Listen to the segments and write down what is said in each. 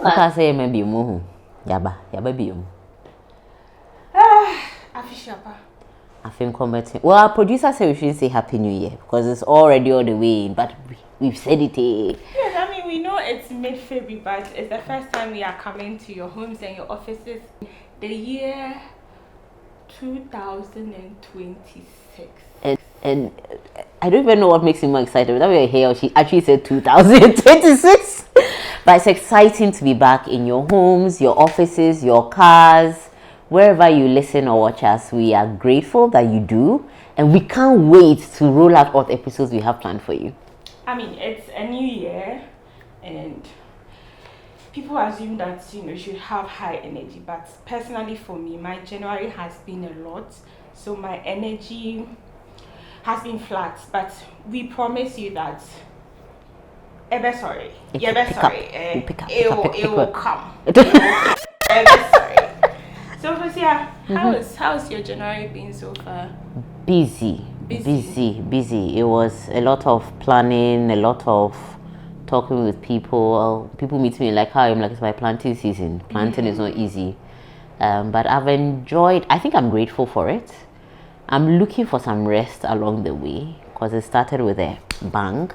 Okay, say maybe you yaba be you. Afishapa. I think commenting. Well, our producer said we should say Happy New Year because it's already all the way in, but we've said it. Yes, I mean, we know it's mid-February, but it's the first time we are coming to your homes and your offices. The year 2026. And I don't even know what makes me more excited. Whether we're here or she actually said 2026. But it's exciting to be back in your homes, your offices, your cars, wherever you listen or watch us. We are grateful that you do, and we can't wait to roll out all the episodes we have planned for you. I mean, it's a new year, and people assume that you should have high energy, but personally for me, my January has been a lot, so my energy has been flat. But we promise you that it will come. Sorry. So Fosia, how's your January been so far? Busy. It was a lot of planning, a lot of talking with people. People meet me like, hi, I'm like, it's my planting season. Planting is not easy. But I've enjoyed, I think I'm grateful for it. I'm looking for some rest along the way because it started with a bang.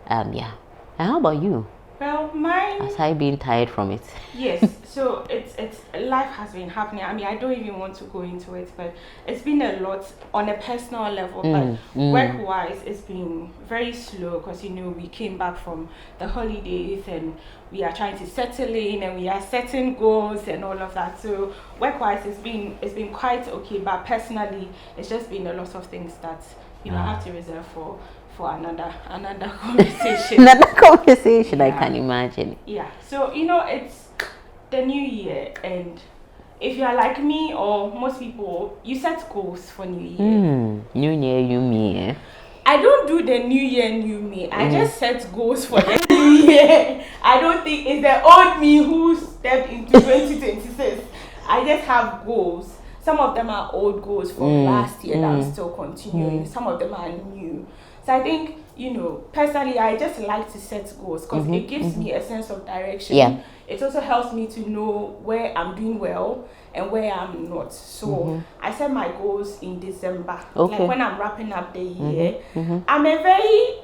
Yeah. And how about you? Well, mine... Has I been tired from it? Yes, so it's life has been happening. I mean, I don't even want to go into it, but it's been a lot on a personal level. But work-wise, it's been very slow because, we came back from the holidays and we are trying to settle in and we are setting goals and all of that. So work-wise, it's been quite okay. But personally, it's just been a lot of things that, I have to reserve for another conversation. Another conversation, yeah. I can imagine. Yeah. So, it's the new year, and if you are like me or most people, you set goals for new year. New year, new me. I don't do the new year, new me. I just set goals for the new year. I don't think it's the old me who stepped into 2026. I just have goals. Some of them are old goals from last year that I'm still continuing. Some of them are new. So I think, personally, I just like to set goals because it gives me a sense of direction. Yeah. It also helps me to know where I'm doing well and where I'm not. So I set my goals in December. Okay. Like when I'm wrapping up the year. I'm a very,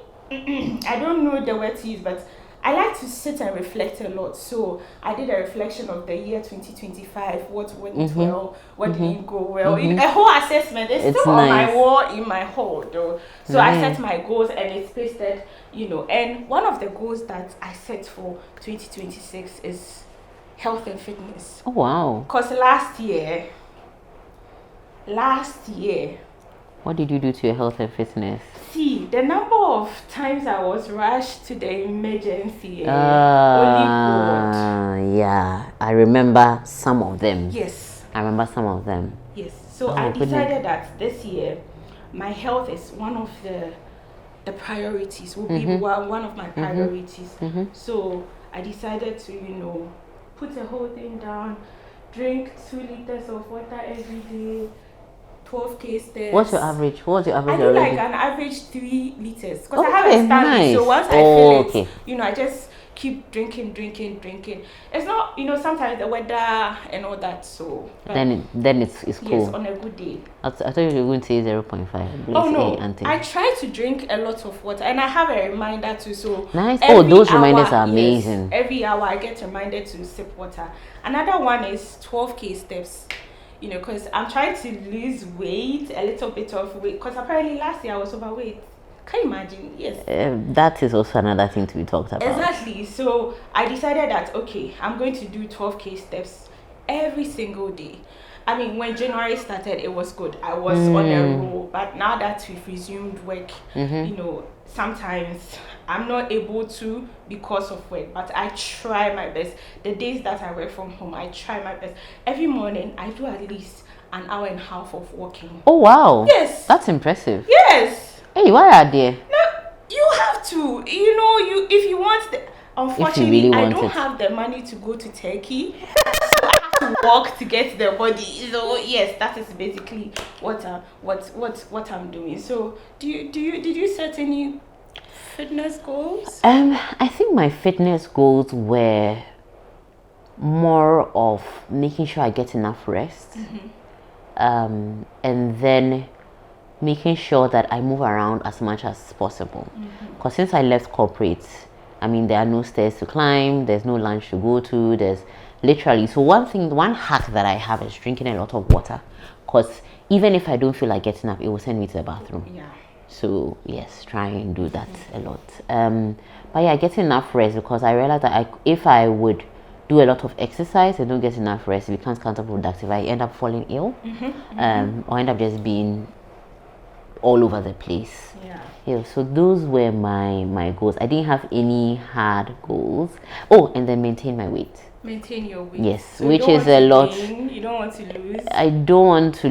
I don't know the word to use, but I like to sit and reflect a lot. So I did a reflection of the year 2025, what went well, what didn't go well. A whole assessment. It's still on my wall in my hall though. So I set my goals and it's pasted, and one of the goals that I set for 2026 is health and fitness. Oh wow. Because last year, what did you do to your health and fitness? See, the number of times I was rushed to the emergency. Only God. Yeah, I remember some of them. Yes. I remember some of them. Yes. So I decided that this year, my health is one of the priorities. Will be one of my priorities. So I decided to, put the whole thing down, drink 2 liters of water every day. 12K stairs. What's your average? I do already? like an average 3 liters because I have a standard. So once I fill it, I just keep drinking. It's not, sometimes the weather and all that. So then it's cool. Yes, on a good day. I thought you were going to say 0.5. Oh no, I try to drink a lot of water and I have a reminder too. So nice. Oh, those reminders are amazing. Yes, every hour I get reminded to sip water. Another one is 12K steps. Because I'm trying to lose weight, a little bit of weight. Because apparently last year I was overweight. Can you imagine? Yes. That is also another thing to be talked about. Exactly. So I decided that, okay, I'm going to do 12K steps every single day. I mean, when January started, it was good. I was on a roll. But now that we've resumed work, sometimes I'm not able to because of work, but I try my best. The days that I work from home, I try my best. Every morning, I do at least an hour and a half of walking. Oh, wow. Yes. That's impressive. Yes. Hey, why are there? No, you have to. If you want the... Unfortunately, I don't have the money to go to Turkey. So I have to walk to get the body. So yes, that is basically what I'm doing. So did you set any fitness goals? I think my fitness goals were more of making sure I get enough rest, and then making sure that I move around as much as possible. Because since I left corporate, I mean, there are no stairs to climb, there's no lunch to go to, there's literally, so one hack that I have is drinking a lot of water. Because even if I don't feel like getting up, it will send me to the bathroom. Yeah. So yes, try and do that a lot. But yeah, getting enough rest, because I realized that if I would do a lot of exercise and don't get enough rest, it becomes counterproductive. I end up falling ill, or end up just being all over the place. Yeah. So those were my goals. I didn't have any hard goals. Oh, and then maintain my weight. Maintain your weight. Yes, so which is a lot. You don't want to lose. I don't want to.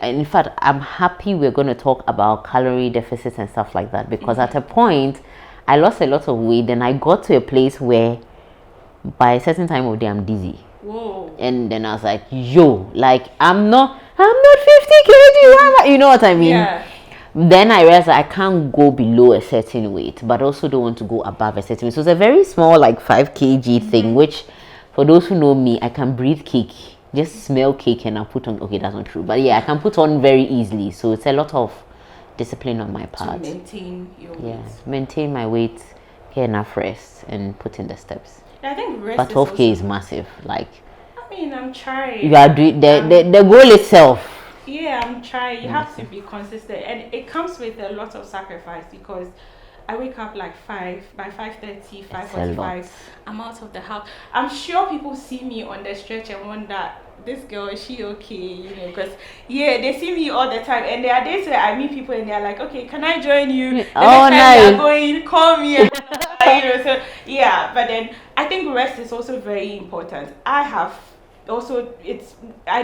In fact, I'm happy we're going to talk about calorie deficits and stuff like that, because at a point, I lost a lot of weight. Then I got to a place where, by a certain time of day, I'm dizzy. Whoa. And then I was like, yo, like I'm not 50 kg. Why am I? You know what I mean? Yeah. Then I realized that I can't go below a certain weight, but also don't want to go above a certain weight. So it's a very small, like 5 kg thing, which, for those who know me, I can breathe cake, just smell cake and I'll put on. Okay, that's not true, but yeah, I can put on very easily. So it's a lot of discipline on my part. To maintain your weight. Yeah, maintain my weight, get enough rest, and put in the steps. I think rest. But 12K is massive. Like, I mean, I'm trying. You are doing the goal itself. Yeah, I'm trying. You have to be consistent, and it comes with a lot of sacrifice, because I wake up like 5, by 5:30, 5:45. I'm out of the house. I'm sure people see me on the stretch and wonder, this girl, is she okay? You know, because they see me all the time, and there are days where I meet people and they're like, okay, can I join you? The next time nice. you're going, call me. And, you know, so yeah. But then I think rest is also very important. I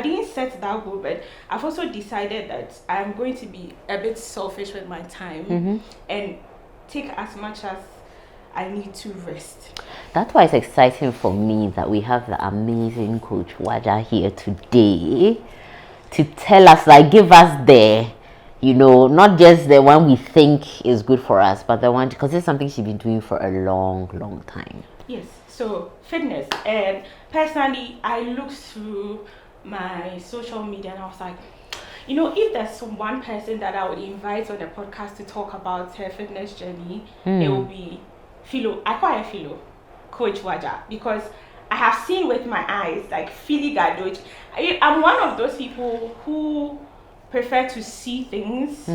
didn't set that goal, but I've also decided that I'm going to be a bit selfish with my time and take as much as I need to rest. That's why it's exciting for me that we have the amazing Coach Waja here today to tell us, like, give us not just the one we think is good for us, but the one, because it's something she's been doing for a long, long time. Yes. So fitness, and personally, I looked through my social media and I was like, if there's one person that I would invite on the podcast to talk about her fitness journey, it will be Philo. I call her Philo, Coach Waja, because I have seen with my eyes, like Philly Gadoj. I'm one of those people who prefer to see things.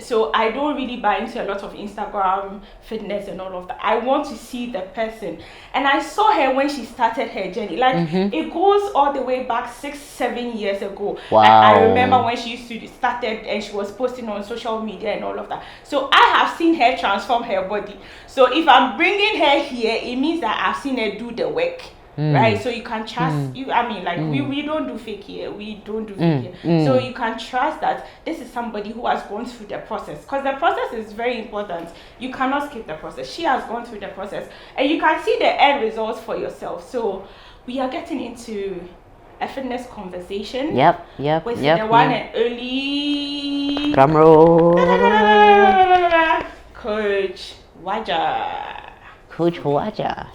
So I don't really buy into a lot of Instagram fitness and all of that. I want to see the person. And I saw her when she started her journey. Like, it goes all the way back 6-7 years ago. Wow. I remember when she used to started and she was posting on social media and all of that. So I have seen her transform her body. So if I'm bringing her here, it means that I've seen her do the work. Right, so you can trust you. I mean, like we don't do fake here. We don't do fake here. So you can trust that this is somebody who has gone through the process, because the process is very important. You cannot skip the process. She has gone through the process, and you can see the end results for yourself. So we are getting into a fitness conversation. With the one and only drum roll, Coach Waja. Coach Waja.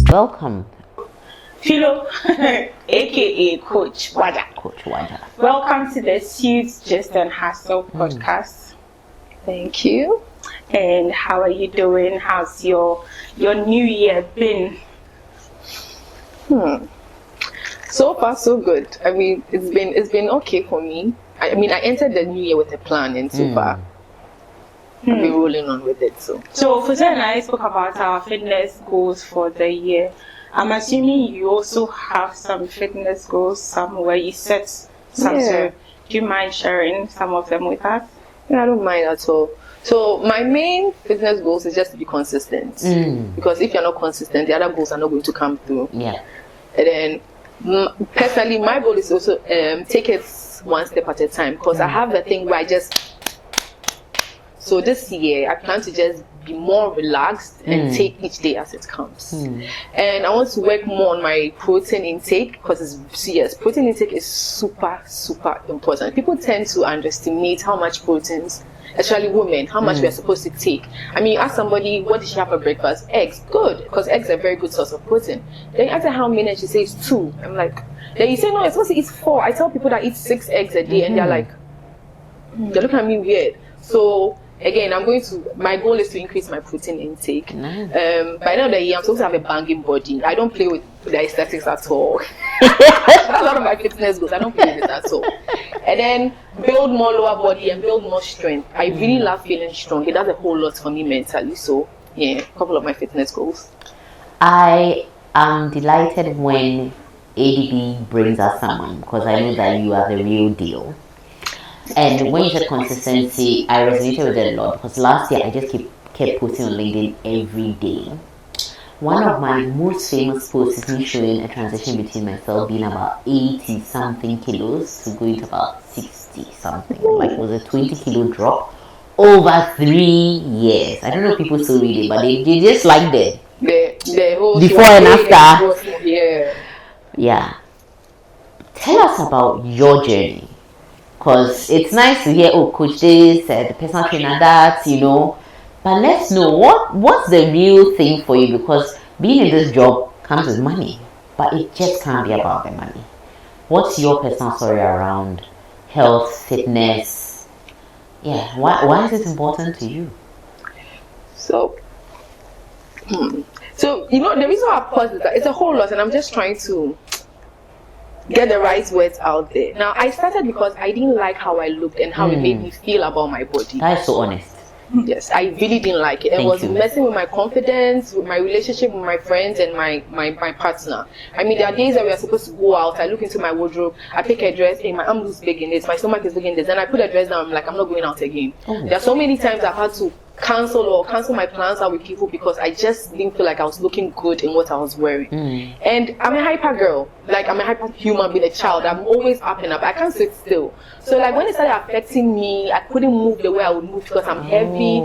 Welcome, Philo, aka Coach Waja. Coach Waja. Welcome to the Suits Just and Hustle podcast. Thank you. And how are you doing? How's your new year been? So far, so good. I mean, it's been okay for me. I mean, I entered the new year with a plan, and so far, I've been rolling on with it. So Fusa and I spoke about our fitness goals for the year. I'm assuming you also have some fitness goals somewhere you set some. Yeah. So do you mind sharing some of them with us? yeah, I don't mind at all. So my main fitness goals is just to be consistent. Because if you're not consistent, the other goals are not going to come through. Yeah. And then personally, my goal is also take it one step at a time. Because I have the thing where So this year, I plan to just be more relaxed and take each day as it comes. And I want to work more on my protein intake, because yes, protein intake is super, super important. People tend to underestimate how much proteins, especially women, how much we are supposed to take. I mean, you ask somebody, what did she have for breakfast? Eggs. Good, because eggs are a very good source of protein. Then you ask her how many, and she says 2. I'm like, then you say, no, you're supposed to eat 4. I tell people that eat 6 eggs a day, and they're like, they're looking at me weird. So again, my goal is to increase my protein intake. By the end of the year, I'm supposed to have a banging body. I don't play with the aesthetics at all. That's one of my fitness goals. I don't play with it at all. And then build more lower body and build more strength. I really love feeling strong. It does a whole lot for me mentally. So yeah, a couple of my fitness goals. I am delighted when ADB brings us someone, because I know that you are the real deal. And when you said consistency, I resonated with it a lot, because last year I just kept posting on LinkedIn every day. One of my most famous posts is me showing a transition between myself being about 80 something kilos to going to about 60 something. Like it was a 20 kilo drop over 3 years. I don't know if people still read it, but they just liked it. The whole before and after. Yeah. Tell us about your journey. Because it's nice to hear, oh, coach this, the personal trainer that, you know. But let's know, what's the real thing for you? Because being in this job comes with money, but it just can't be about the money. What's your personal story around health, fitness? Yeah, why is it important to you? So you know, the reason why I paused is that it's a whole lot, and I'm just trying to get the right words out there. Now, I started because I didn't like how I looked and how it made me feel about my body. That is so honest. Yes, I really didn't like it. It was messing with my confidence, with my relationship with my friends and my partner. I mean, there are days that we are supposed to go out. I look into my wardrobe, I pick a dress, hey, my arm looks big in this, my stomach is big in this, and I put a dress down. I'm like, I'm not going out again. There are so many times I've had to cancel my plans out with people because I just didn't feel like I was looking good in what I was wearing. And I'm a hyper girl. Like, I'm a hyper human being, a child. I'm always up and up. I can't sit still. So like when it started affecting me, I couldn't move the way I would move because I'm heavy.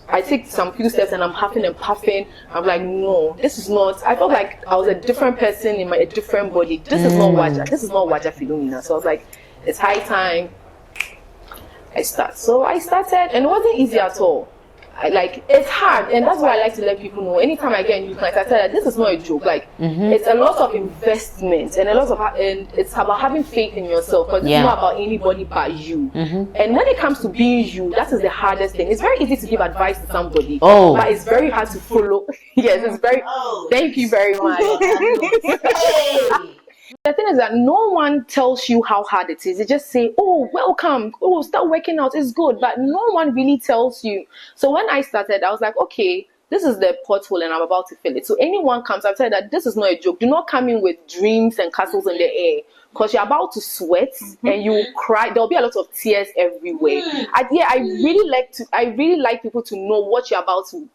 I take some few steps and I'm huffing and puffing. I'm like, no, this is not. I felt like I was a different person in a different body. This is not Waja. This is not Waja Philomena. So I was like, it's high time I start. So I started, and it wasn't easy at all. It's hard, and that's why I like to let people know. Anytime I get a new client, I tell them this is not a joke. Like it's a lot of investment, and and it's about having faith in yourself, because it's not about anybody but you. And when it comes to being you, that is the hardest thing. It's very easy to give advice to somebody, but it's very hard to follow. Yes, it's very. Thank you very much. The thing is that no one tells you how hard it is. They just say, oh, welcome. Oh, start working out. It's good. But no one really tells you. So when I started, I was like, okay, this is the pothole and I'm about to fill it. So anyone comes, I'll tell you that this is not a joke. Do not come in with dreams and castles in the air, because you're about to sweat and you will cry. There'll be a lot of tears everywhere. I really like people to know what you're about to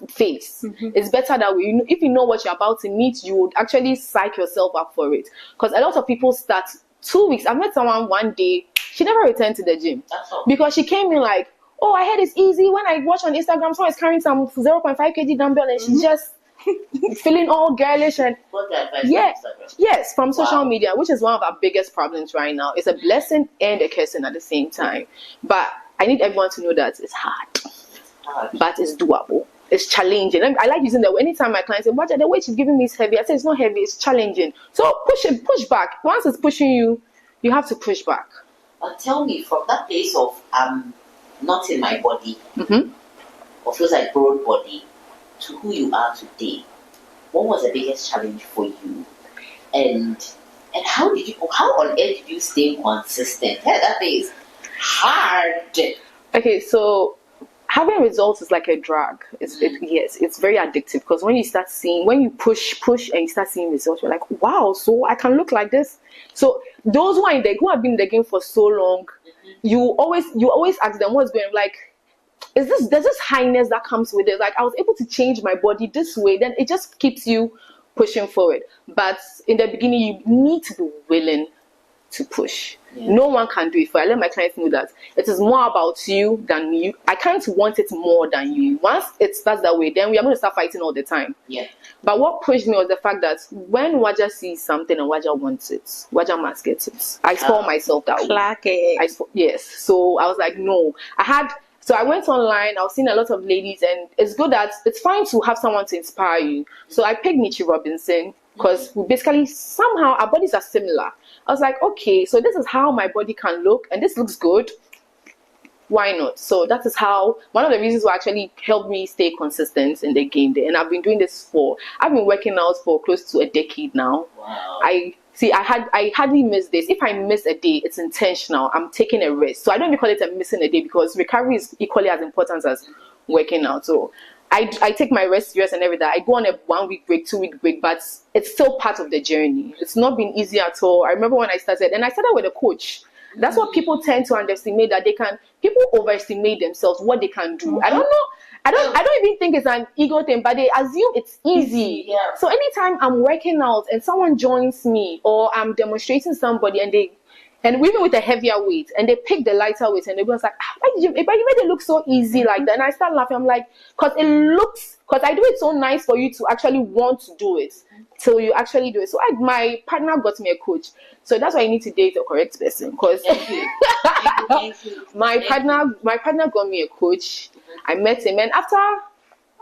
face. It's better that way. If you know what you're about to meet, you would actually psych yourself up for it. Because a lot of people start 2 weeks. I met someone one day, she never returned to the gym because she came in like, oh, I heard it's easy. When I watch on Instagram, someone is carrying some 0.5 kg dumbbell and she's just feeling all girlish and yes, from social media, which is one of our biggest problems right now. It's a blessing and a cursing at the same time. But I need everyone to know that it's hard, but it's doable. It's challenging. I like using that. Anytime my clients say, "What the way she's giving me is heavy," I say it's not heavy. It's challenging. So push back. Once it's pushing you, you have to push back. Tell me, from that place of not in my body, or feels like broad body, to who you are today, what was the biggest challenge for you? And how on earth did you stay consistent? Yeah, that is hard. Okay, so having results is like a drug. It's very addictive, because when you push and you start seeing results, you're like, wow, so I can look like this. So those who have been in the game for so long, you always ask them what's going on. Like, there's this highness that comes with it. Like, I was able to change my body this way, then it just keeps you pushing forward. But in the beginning, you need to be willing to push. No one can do it for you. I let my clients know that it is more about you than you. I can't want it more than you. Once it starts that way, then we are going to start fighting all the time. Yeah. But what pushed me was the fact that when Waja sees something and Waja wants it, Waja must get it. I spoil myself that way. Yes. So I was like, no. So I went online, I was seeing a lot of ladies, and it's good that it's fine to have someone to inspire you. So I picked Nichi Robinson because we basically, somehow, our bodies are similar. I was like, okay, so this is how my body can look, and this looks good. Why not? So that is how, one of the reasons why actually helped me stay consistent in the game there. And I've been doing this I've been working out for close to a decade now. Wow. I hardly miss this. If I miss a day, it's intentional. I'm taking a rest. So I don't even call it a missing a day because recovery is equally as important as working out. So I take my rest serious and everything. I go on a 1 week break, 2 week break, but it's still part of the journey. It's not been easy at all. I remember when I started, and I started with a coach. That's what people tend to underestimate, that people overestimate themselves, what they can do. I don't know. I don't even think it's an ego thing, but they assume it's easy. Yeah. So anytime I'm working out and someone joins me, or I'm demonstrating somebody and even with a heavier weight, and they pick the lighter weight, and everyone's like, why did you made it look so easy like that? And I start laughing. I'm like, because I do it so nice for you to actually want to do it till you actually do it. So my partner got me a coach. So that's why you need to date the correct person. Because my partner got me a coach. I met him, and after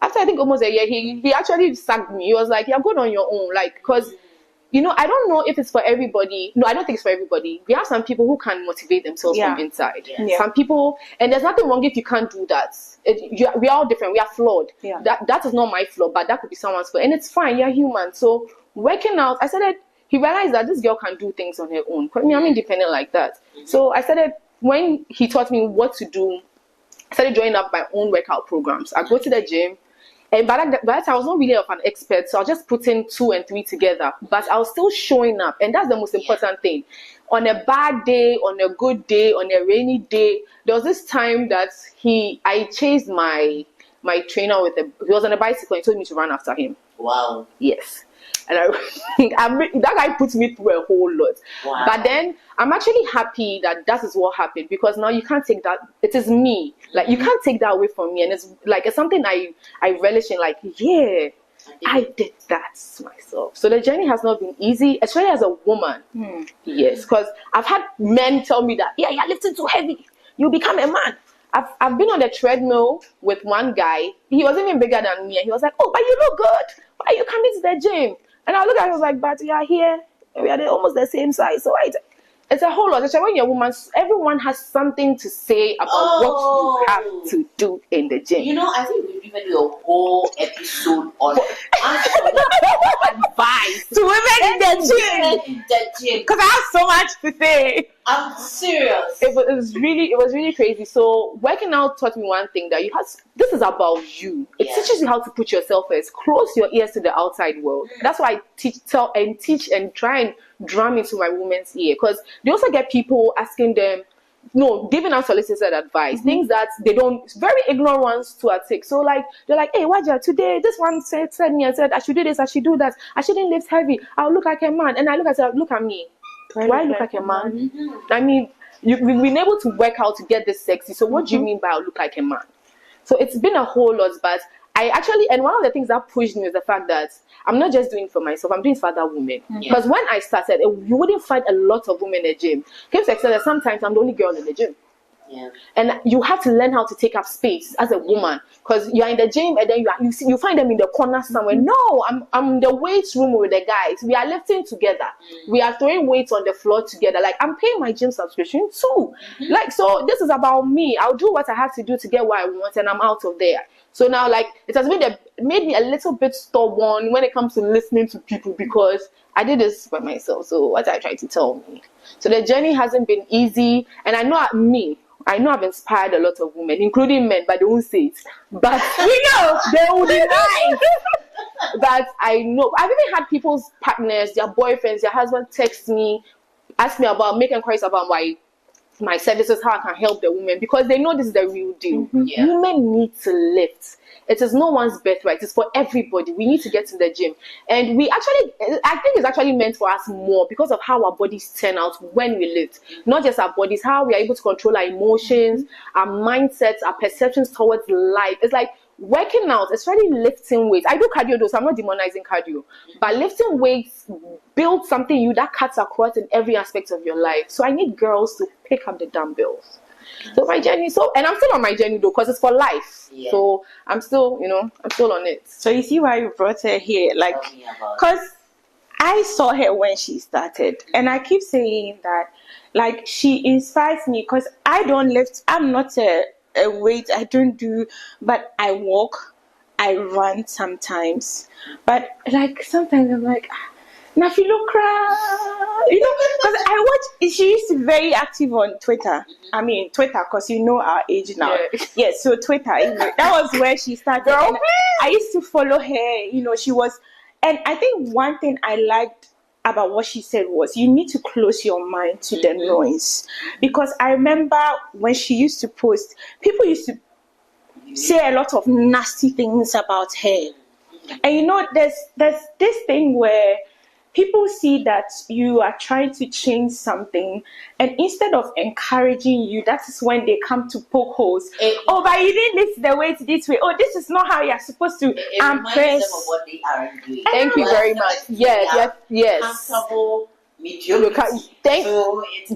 I think almost a year, he actually sacked me. He was like, "You're good on your own," like, because I don't know if it's for everybody. No, I don't think it's for everybody. We have some people who can motivate themselves from inside. Yeah. Some people, and there's nothing wrong if you can't do that. We are all different. We are flawed. Yeah. That is not my flaw, but that could be someone's flaw, and it's fine. You're human. So working out, he realized that this girl can do things on her own. I mean, I'm independent like that. So when he taught me what to do, I started joining up my own workout programs. I go to the gym. And by that time, I was not really of an expert, so I was just putting 2 and 3 together. But I was still showing up, and that's the most important thing. On a bad day, on a good day, on a rainy day, there was this time that I chased my trainer he was on a bicycle and told me to run after him. Wow. Yes. And that guy put me through a whole lot. Wow. But then I'm actually happy that is what happened, because now you can't take that. It is me. Like, you can't take that away from me. And it's like, it's something I relish in. Like, yeah, I did that myself. So the journey has not been easy, especially as a woman. Yes, because I've had men tell me that, yeah, you're lifting too heavy. You become a man. I've been on the treadmill with one guy. He was even bigger than me. And he was like, oh, but you look good. Why are you coming to the gym? And I look at him, I was like, but we are here. We are almost the same size. So it's a whole lot. Especially when you're a woman, everyone has something to say about what you have to do in the gym. I think we've even do a whole episode on advice to women in the gym. Because I have so much to say. I'm serious. It was really crazy. So working out taught me one thing, that this is about you. It teaches you how to put yourself first. Close your ears to the outside world. That's why I teach and try and drum into my women's ear, because they also get people asking them, giving out solicited advice, things that they don't, very ignorant ones to take. So like, they're like, hey, Waja, today this one said me and said I should do this, I should do that, I shouldn't lift heavy, I'll look like a man. And I look at me. Why look like a man? I mean, we've been able to work out to get this sexy. So what do you mean by I'll look like a man? So it's been a whole lot, but and one of the things that pushed me is the fact that I'm not just doing it for myself, I'm doing it for other women. Because when I started, you wouldn't find a lot of women in the gym. Came to extent that sometimes I'm the only girl in the gym. Yeah. And you have to learn how to take up space as a woman, because you're in the gym and then you find them in the corner somewhere. No, I'm in the weight room with the guys. We are lifting together. We are throwing weights on the floor together. Like, I'm paying my gym subscription too. Like, so this is about me. I'll do what I have to do to get what I want, and I'm out of there. So now, like, it has made me a little bit stubborn when it comes to listening to people, because I did this by myself. So what I try to tell me. So the journey hasn't been easy, and I know I've inspired a lot of women, including men, but they won't say it. But they will deny. But I know I've even had people's partners, their boyfriends, their husbands text me, ask me make inquiries about my services, how I can help the women, because they know this is the real deal. Women need to lift. It is no one's birthright. It's for everybody. We need to get to the gym. And I think it's actually meant for us more because of how our bodies turn out when we lift. Not just our bodies, how we are able to control our emotions, our mindsets, our perceptions towards life. It's like working out, especially lifting weights. I do cardio though, so I'm not demonizing cardio. But lifting weights builds something in you that cuts across in every aspect of your life. So I need girls to pick up the dumbbells. So my journey, and I'm still on my journey though, because it's for life. Yeah. So I'm still on it. So you see why you brought her here, like, because I saw her when she started, and I keep saying that, like, she inspires me because I don't lift. I'm not a weight. I don't do, but I walk, I run sometimes. But like sometimes I'm like, now you look cry, because I watch. She used to be very active on Twitter. I mean Twitter, because our age now. Yeah, so Twitter, that was where she started. Girl, I used to follow her. She was, and I think one thing I liked about what she said was you need to close your mind to the noise, because I remember when she used to post, people used to say a lot of nasty things about her, and there's this thing where people see that you are trying to change something, and instead of encouraging you, that is when they come to poke holes. Oh, but you didn't lift the weight this way. Oh, this is not how you're supposed to press. Them of what they are doing. Thank you very much. Yes. Comfortable, mediocre.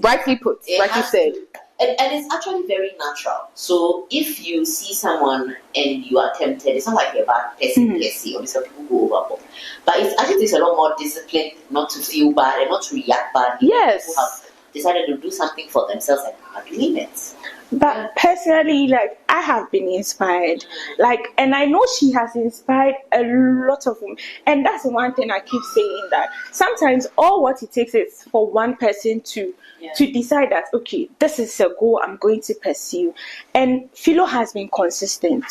Rightly put. Rightly said. And it's actually very natural. So if you see someone and you are tempted, it's not like you're a bad person, or some people go overboard. But it actually takes a lot more discipline not to feel bad and not to react badly. Yes. People have decided to do something for themselves and are doing it. But personally, like, I have been inspired. Like, and I know she has inspired a lot of women. And that's one thing I keep saying, that sometimes all what it takes is for one person to decide that, okay, this is a goal I'm going to pursue. And Philo has been consistent.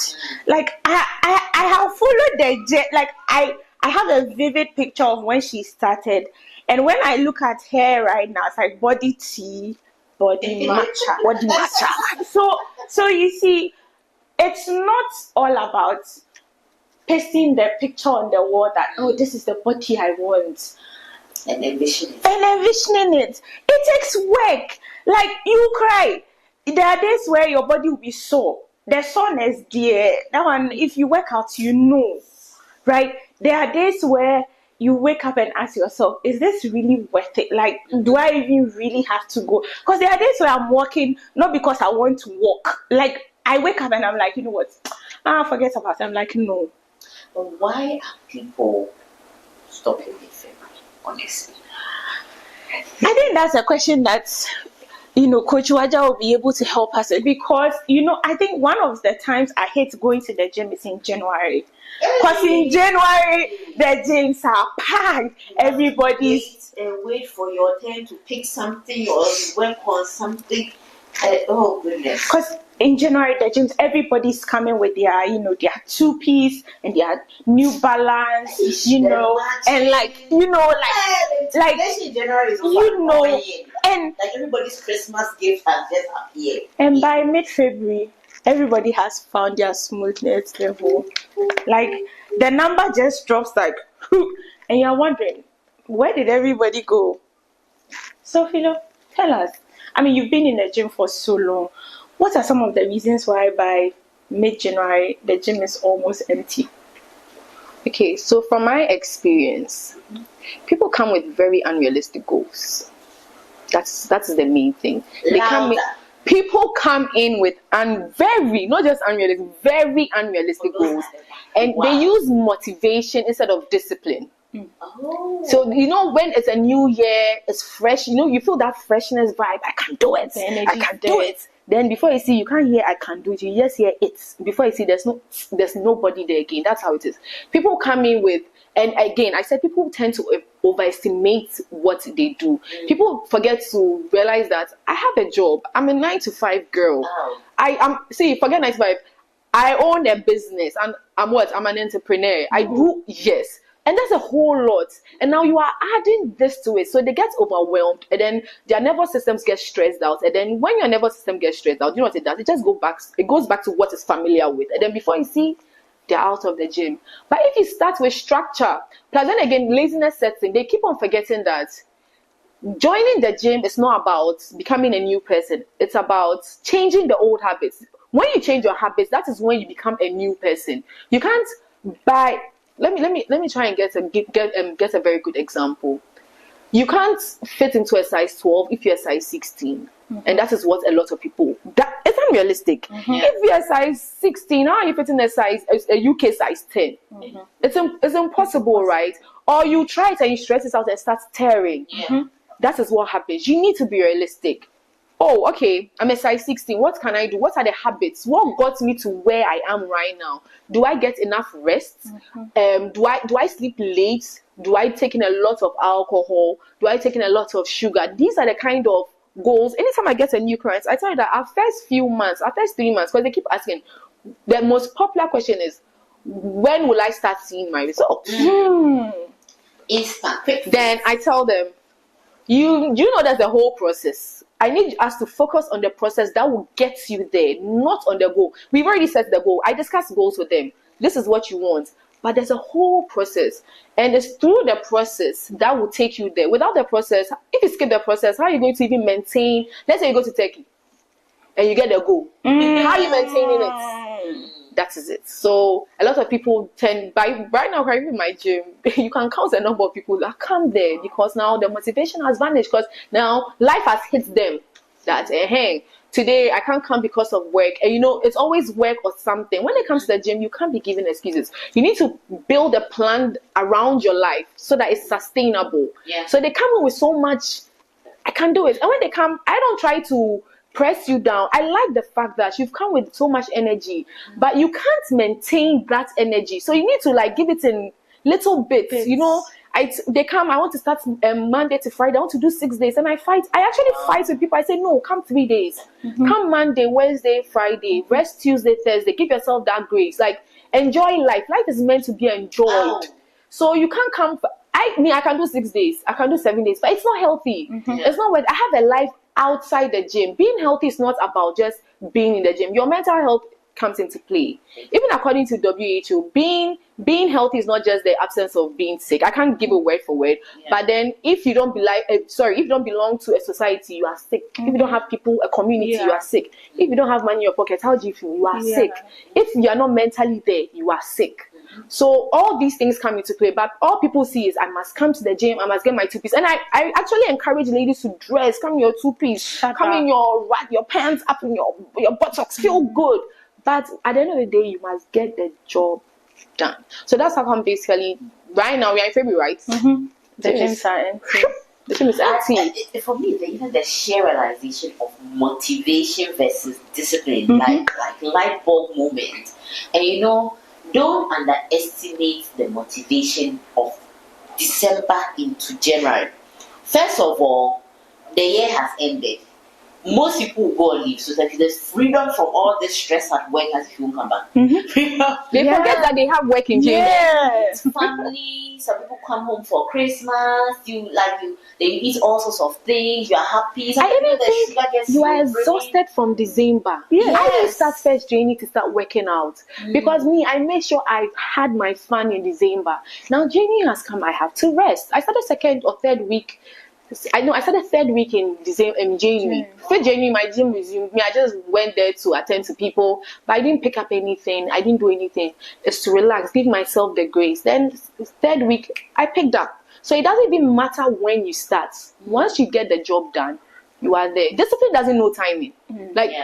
Like, I have followed like, I have a vivid picture of when she started. And when I look at her right now, it's like body tea, body matcha. So you see, it's not all about pasting the picture on the wall that, oh, this is the body I want. And envisioning it. It takes work. Like, you cry. There are days where your body will be sore. The soreness there. That one, if you work out, right? There are days where you wake up and ask yourself, is this really worth it? Like, do I even really have to go? Because there are days where I'm walking, not because I want to walk. Like, I wake up and I'm like, you know what? Forget about it. I'm like, no. But why are people stopping in February, honestly? I think that's a question that, Coach Waja will be able to help us with, because, I think one of the times I hate going to the gym is in January. Because in January, the gyms are packed. Everybody's... Wait for your turn to pick something or work on something. Oh, goodness. Because in January, the gyms, everybody's coming with their, their two-piece and their New Balance, and like, January is and like everybody's Christmas gift has just appeared. And by mid-February, everybody has found their smoothness level. Like, the number just drops like, and you're wondering, where did everybody go? So, Philo, tell us. I mean, you've been in the gym for so long. What are some of the reasons why by mid-January, the gym is almost empty? Okay, so from my experience, people come with very unrealistic goals. That's the main thing. People come in with not just unrealistic, very unrealistic goals. And they use motivation instead of discipline. Oh. So, when it's a new year, it's fresh, you feel that freshness vibe. I can do it. I can do it. Then before you see, you can't hear I can do it. You just hear it. Before you see, there's nobody there again. That's how it is. People come in with, and again, I said people tend to overestimate what they do. People forget to realize that I have a job. I'm a 9-to-5 girl. Oh. Forget 9-to-5. I own a business, and I'm an entrepreneur. I do, yes. And that's a whole lot. And now you are adding this to it. So they get overwhelmed. And then their nervous systems get stressed out. And then when your nervous system gets stressed out, you know what it does? It goes back to what it's familiar with. And then before you see, they're out of the gym. But if you start with structure, plus then again, laziness sets in, they keep on forgetting that joining the gym is not about becoming a new person. It's about changing the old habits. When you change your habits, that is when you become a new person. You can't buy. Let me try and get a very good example. You can't fit into a size 12 if you're a size 16. And that is what a lot of people, that it's unrealistic. If you're a size 16, how are you fitting a UK size 10? It's impossible, right? Or you try it and you stress it out and start tearing. That is what happens. You need to be realistic. Oh, okay, I'm a size 16. What can I do? What are the habits? What got me to where I am right now? Do I get enough rest? Do I sleep late? Do I take in a lot of alcohol? Do I take in a lot of sugar? These are the kind of goals. Anytime I get a new client, I tell you that our first 3 months, because they keep asking, the most popular question is, when will I start seeing my results? Then I tell them, you know there's a whole process. I need us to focus on the process that will get you there, not on the goal. We've already set the goal. I discussed goals with them. This is what you want. But there's a whole process. And it's through the process that will take you there. Without the process, if you skip the process, how are you going to even maintain? Let's say you go to Turkey and you get the goal. How are you maintaining it? That is it. So a lot of people right now, even in my gym, you can count the number of people that come there because now the motivation has vanished, because now life has hit them that, hey, today I can't come because of work. And it's always work or something. When it comes to the gym, you can't be giving excuses. You need to build a plan around your life so that it's sustainable. So they come in with so much, I can do it. And when they come, I don't try to press you down. I like the fact that you've come with so much energy, but you can't maintain that energy. So you need to give it in little bits. They come, I want to start Monday to Friday. I want to do 6 days. And I actually fight with people. I say, no, come 3 days. Come Monday, Wednesday, Friday, rest Tuesday, Thursday. Give yourself that grace. Enjoy life. Life is meant to be enjoyed. So you can't come. I can do 6 days. I can do 7 days, but it's not healthy. It's not what I have a life outside the gym. Being healthy is not about just being in the gym. Your mental health comes into play. Even according to WHO, being healthy is not just the absence of being sick. I can't give a word for word, but then if you don't belong to a society, you are sick. If you don't have people, a community, you are sick. If you don't have money in your pocket, how do you feel? You are sick. If you are not mentally there, you are sick. So all these things come into play, but all people see is I must come to the gym, I must get my 2-piece. And I actually encourage ladies to dress, come in your 2-piece, come in your pants up in your buttocks, feel good. But at the end of the day, you must get the job done. So that's how come basically right now we are in February, right? The gyms are empty. The gym is empty. For me, even the sheer realization of motivation versus discipline, like light bulb moment. And don't underestimate the motivation of December into January. First of all, the year has ended. Most people will go on leave, so that there's freedom from all this stress at work as if you won't come back. They forget that they have work in January. Family, some people come home for Christmas. They eat all sorts of things. You are happy. I even think you are exhausted from December. I didn't start first January to start working out because I made sure I had my fun in December. Now January has come. I have to rest. I started second or third week. I started third week in January. 5th January, my gym resumed. I just went there to attend to people, but I didn't pick up anything. I didn't do anything. Just to relax, give myself the grace. Then third week, I picked up. So it doesn't even matter when you start. Once you get the job done, you are there. Discipline doesn't know timing.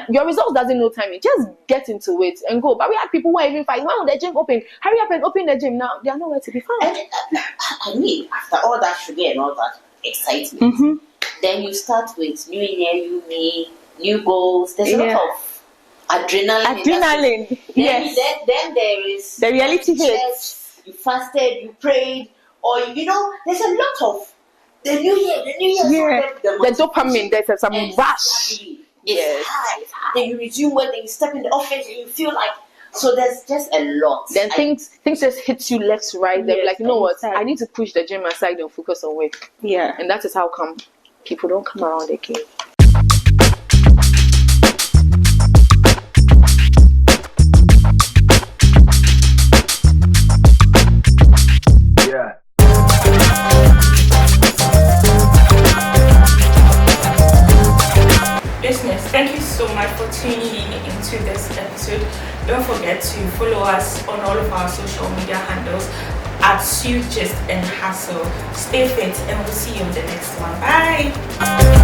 Your results doesn't know timing. Just get into it and go. But we had people who are even fighting. When will the gym open? Hurry up and open the gym now. They are nowhere to be found. After all that sugar and all that excitement, then you start with new year, new goals. There's a lot of adrenaline. Yes. Then there is the reality hits. You fasted, you prayed, or there's a lot of the new year. The dopamine. There's some rush. Yes. High. Then you resume work. Then you step in the office and you feel like. So there's just a lot. Then things just hit you left, right. They're like, you know what? I need to push the gym aside and focus on work. And that is how come people don't come around again. to just and hustle. Stay fit, and we'll see you on the next one. Bye.